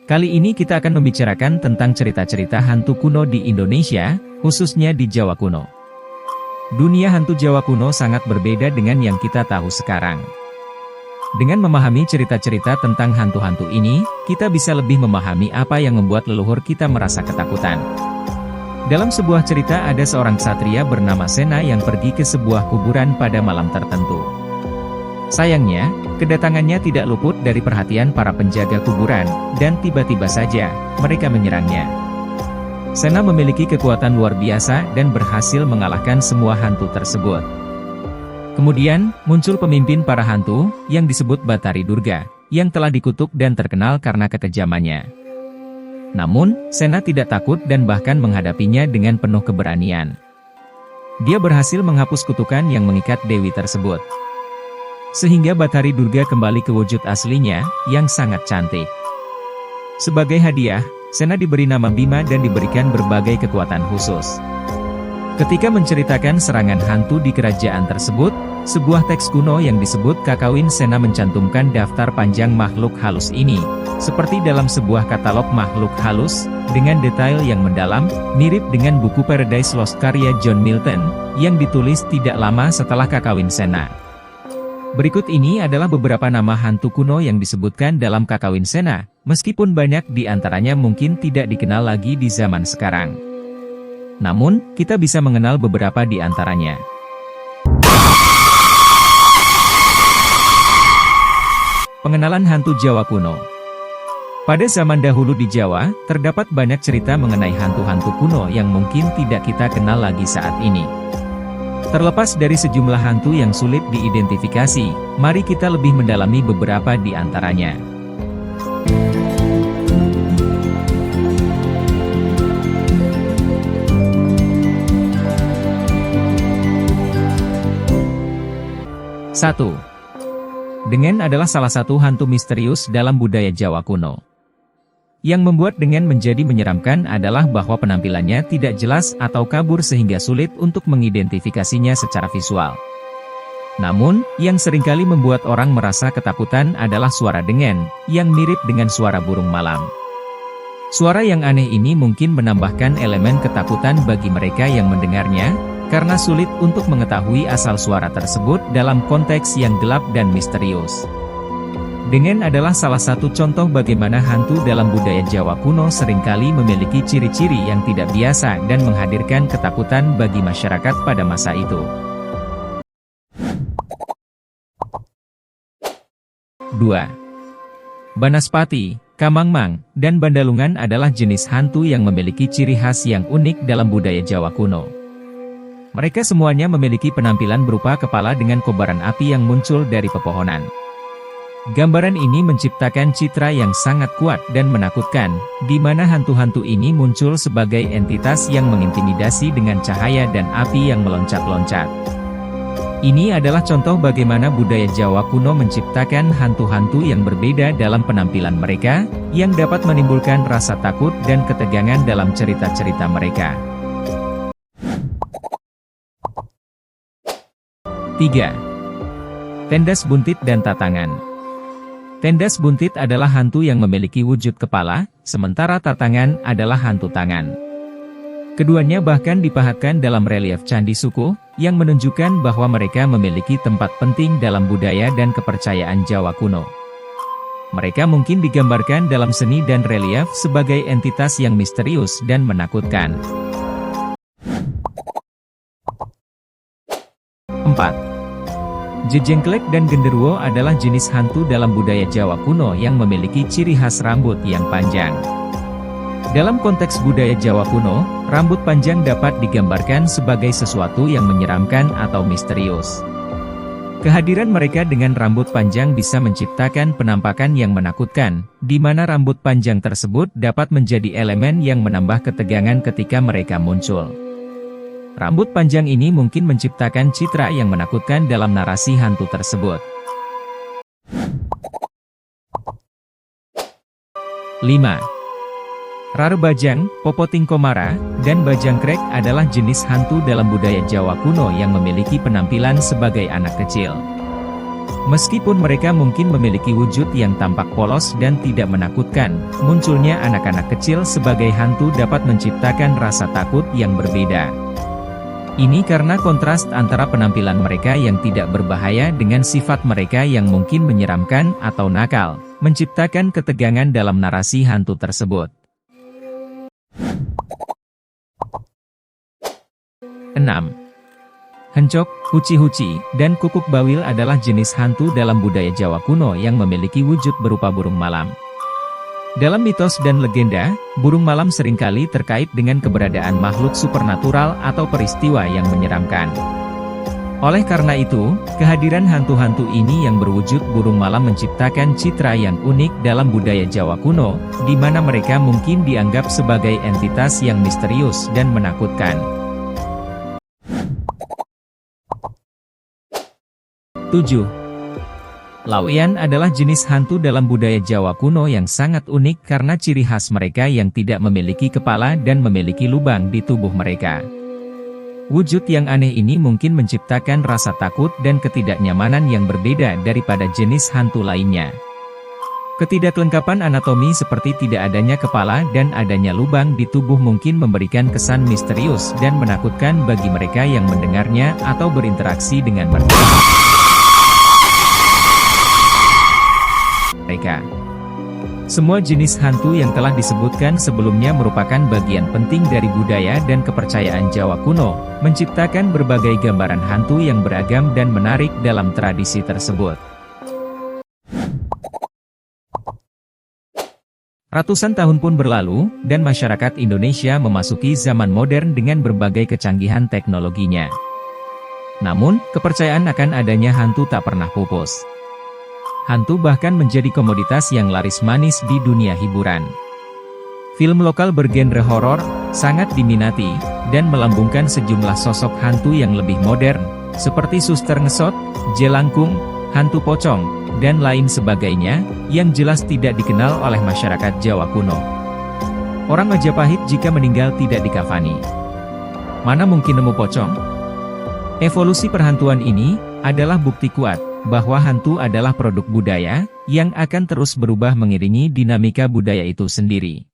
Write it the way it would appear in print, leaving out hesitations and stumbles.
Kali ini kita akan membicarakan tentang cerita-cerita hantu kuno di Indonesia, khususnya di Jawa kuno. Dunia hantu Jawa kuno sangat berbeda dengan yang kita tahu sekarang. Dengan memahami cerita-cerita tentang hantu-hantu ini, kita bisa lebih memahami apa yang membuat leluhur kita merasa ketakutan. Dalam sebuah cerita ada seorang ksatria bernama Sena yang pergi ke sebuah kuburan pada malam tertentu. Sayangnya, kedatangannya tidak luput dari perhatian para penjaga kuburan, dan tiba-tiba saja, mereka menyerangnya. Sena memiliki kekuatan luar biasa dan berhasil mengalahkan semua hantu tersebut. Kemudian, muncul pemimpin para hantu, yang disebut Batari Durga, yang telah dikutuk dan terkenal karena kekejamannya. Namun, Sena tidak takut dan bahkan menghadapinya dengan penuh keberanian. Dia berhasil menghapus kutukan yang mengikat dewi tersebut. Sehingga Batari Durga kembali ke wujud aslinya, yang sangat cantik. Sebagai hadiah, Sena diberi nama Bima dan diberikan berbagai kekuatan khusus. Ketika menceritakan serangan hantu di kerajaan tersebut, sebuah teks kuno yang disebut Kakawin Sena mencantumkan daftar panjang makhluk halus ini, seperti dalam sebuah katalog makhluk halus, dengan detail yang mendalam, mirip dengan buku Paradise Lost karya John Milton, yang ditulis tidak lama setelah Kakawin Sena. Berikut ini adalah beberapa nama hantu kuno yang disebutkan dalam Kakawin Sena, meskipun banyak di antaranya mungkin tidak dikenal lagi di zaman sekarang. Namun, kita bisa mengenal beberapa di antaranya. Pengenalan hantu Jawa kuno. Pada zaman dahulu di Jawa, terdapat banyak cerita mengenai hantu-hantu kuno yang mungkin tidak kita kenal lagi saat ini. Terlepas dari sejumlah hantu yang sulit diidentifikasi, mari kita lebih mendalami beberapa di antaranya. Satu. Dengan adalah salah satu hantu misterius dalam budaya Jawa kuno. Yang membuat Dengan menjadi menyeramkan adalah bahwa penampilannya tidak jelas atau kabur sehingga sulit untuk mengidentifikasinya secara visual. Namun, yang seringkali membuat orang merasa ketakutan adalah suara Dengan, yang mirip dengan suara burung malam. Suara yang aneh ini mungkin menambahkan elemen ketakutan bagi mereka yang mendengarnya, karena sulit untuk mengetahui asal suara tersebut dalam konteks yang gelap dan misterius. Dengan adalah salah satu contoh bagaimana hantu dalam budaya Jawa kuno seringkali memiliki ciri-ciri yang tidak biasa dan menghadirkan ketakutan bagi masyarakat pada masa itu. 2. Banaspati, Kamangmang, dan Bandalungan adalah jenis hantu yang memiliki ciri khas yang unik dalam budaya Jawa kuno. Mereka semuanya memiliki penampilan berupa kepala dengan kobaran api yang muncul dari pepohonan. Gambaran ini menciptakan citra yang sangat kuat dan menakutkan, di mana hantu-hantu ini muncul sebagai entitas yang mengintimidasi dengan cahaya dan api yang meloncat-loncat. Ini adalah contoh bagaimana budaya Jawa kuno menciptakan hantu-hantu yang berbeda dalam penampilan mereka, yang dapat menimbulkan rasa takut dan ketegangan dalam cerita-cerita mereka. 3. Tendas Buntit dan Tatangan. Tendas Buntit adalah hantu yang memiliki wujud kepala, sementara Tatangan adalah hantu tangan. Keduanya bahkan dipahatkan dalam relief Candi Sukuh, yang menunjukkan bahwa mereka memiliki tempat penting dalam budaya dan kepercayaan Jawa kuno. Mereka mungkin digambarkan dalam seni dan relief sebagai entitas yang misterius dan menakutkan. 4. Jejengklek dan Genderuwo adalah jenis hantu dalam budaya Jawa kuno yang memiliki ciri khas rambut yang panjang. Dalam konteks budaya Jawa kuno, rambut panjang dapat digambarkan sebagai sesuatu yang menyeramkan atau misterius. Kehadiran mereka dengan rambut panjang bisa menciptakan penampakan yang menakutkan, di mana rambut panjang tersebut dapat menjadi elemen yang menambah ketegangan ketika mereka muncul. Rambut panjang ini mungkin menciptakan citra yang menakutkan dalam narasi hantu tersebut. 5. Rare Bajang, Popoting Komara, dan Bajangkrek adalah jenis hantu dalam budaya Jawa kuno yang memiliki penampilan sebagai anak kecil. Meskipun mereka mungkin memiliki wujud yang tampak polos dan tidak menakutkan, munculnya anak-anak kecil sebagai hantu dapat menciptakan rasa takut yang berbeda. Ini karena kontras antara penampilan mereka yang tidak berbahaya dengan sifat mereka yang mungkin menyeramkan atau nakal, menciptakan ketegangan dalam narasi hantu tersebut. 6. Hencok, huci-huci, dan kukuk bawil adalah jenis hantu dalam budaya Jawa kuno yang memiliki wujud berupa burung malam. Dalam mitos dan legenda, burung malam seringkali terkait dengan keberadaan makhluk supernatural atau peristiwa yang menyeramkan. Oleh karena itu, kehadiran hantu-hantu ini yang berwujud burung malam menciptakan citra yang unik dalam budaya Jawa kuno, di mana mereka mungkin dianggap sebagai entitas yang misterius dan menakutkan. 7. Laweyan adalah jenis hantu dalam budaya Jawa kuno yang sangat unik karena ciri khas mereka yang tidak memiliki kepala dan memiliki lubang di tubuh mereka. Wujud yang aneh ini mungkin menciptakan rasa takut dan ketidaknyamanan yang berbeda daripada jenis hantu lainnya. Ketidaklengkapan anatomi seperti tidak adanya kepala dan adanya lubang di tubuh mungkin memberikan kesan misterius dan menakutkan bagi mereka yang mendengarnya atau berinteraksi dengan mereka. Semua jenis hantu yang telah disebutkan sebelumnya merupakan bagian penting dari budaya dan kepercayaan Jawa kuno, menciptakan berbagai gambaran hantu yang beragam dan menarik dalam tradisi tersebut. Ratusan tahun pun berlalu, dan masyarakat Indonesia memasuki zaman modern dengan berbagai kecanggihan teknologinya. Namun, kepercayaan akan adanya hantu tak pernah pupus. Hantu bahkan menjadi komoditas yang laris manis di dunia hiburan. Film lokal bergenre horor sangat diminati, dan melambungkan sejumlah sosok hantu yang lebih modern, seperti suster ngesot, jelangkung, hantu pocong, dan lain sebagainya, yang jelas tidak dikenal oleh masyarakat Jawa kuno. Orang Majapahit jika meninggal tidak dikafani. Mana mungkin nemu pocong? Evolusi perhantuan ini adalah bukti kuat bahwa hantu adalah produk budaya yang akan terus berubah mengiringi dinamika budaya itu sendiri.